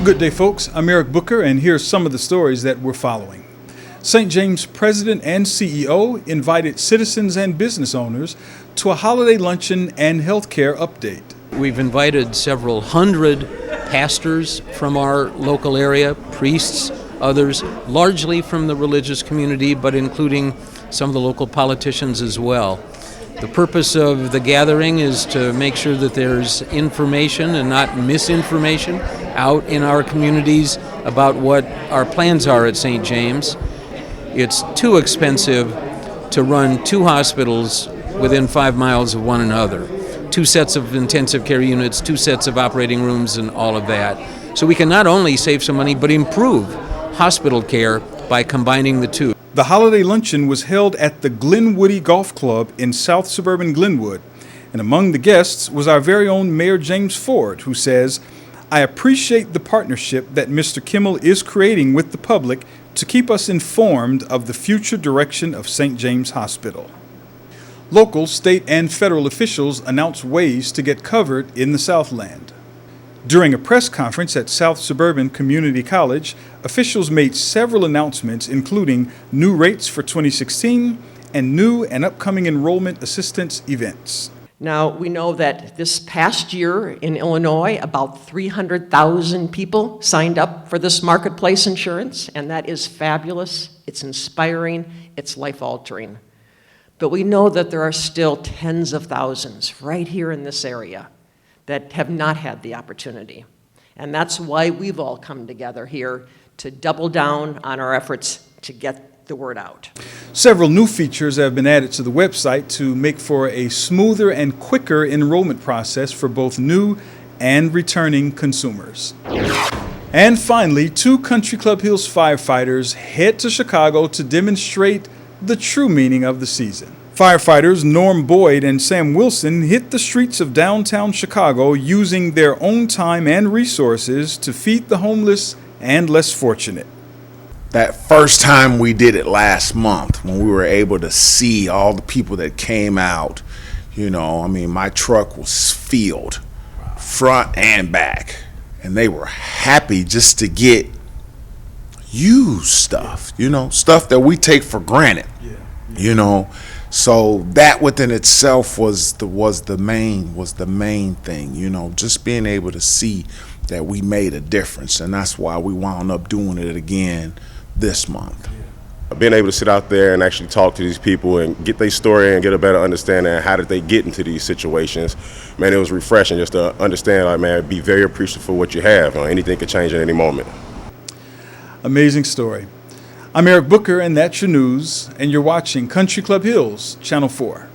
Good day, folks. I'm Eric Booker, and here's some of the stories that we're following. St. James President and CEO invited citizens and business owners to a holiday luncheon and healthcare update. We've invited several hundred pastors from our local area, priests, others, largely from the religious community, but including some of the local politicians as well. The purpose of the gathering is to make sure that there's information and not misinformation out in our communities about what our plans are at St. James. It's too expensive to run two hospitals within 5 miles of one another. 2 sets of intensive care units, 2 sets of operating rooms, and all of that. So we can not only save some money, but improve hospital care by combining the two. The holiday luncheon was held at the Glenwoody Golf Club in South Suburban Glenwood. And among the guests was our very own Mayor James Ford, who says, "I appreciate the partnership that Mr. Kimmel is creating with the public to keep us informed of the future direction of St. James Hospital." Local, state, and federal officials announced ways to get covered in the Southland. During a press conference at South Suburban Community College, officials made several announcements, including new rates for 2016 and new and upcoming enrollment assistance events. Now, we know that this past year in Illinois, about 300,000 people signed up for this marketplace insurance, and that is fabulous, it's inspiring, it's life-altering. But we know that there are still tens of thousands right here in this area that have not had the opportunity. And that's why we've all come together here to double down on our efforts to get the word out. Several new features have been added to the website to make for a smoother and quicker enrollment process for both new and returning consumers. And finally, 2 Country Club Hills firefighters head to Chicago to demonstrate the true meaning of the season. Firefighters Norm Boyd and Sam Wilson hit the streets of downtown Chicago using their own time and resources to feed the homeless and less fortunate. That first time we did it last month, when we were able to see all the people that came out, my truck was filled, front and back, and they were happy just to get used stuff, stuff that we take for granted, So that within itself was the main thing, just being able to see that we made a difference, and that's why we wound up doing it again this month. Being able to sit out there and actually talk to these people and get their story and get a better understanding of how did they get into these situations, man, it was refreshing just to understand, be very appreciative for what you have. Anything could change at any moment. Amazing story. I'm Eric Booker, and that's your news, and you're watching Country Club Hills, Channel 4.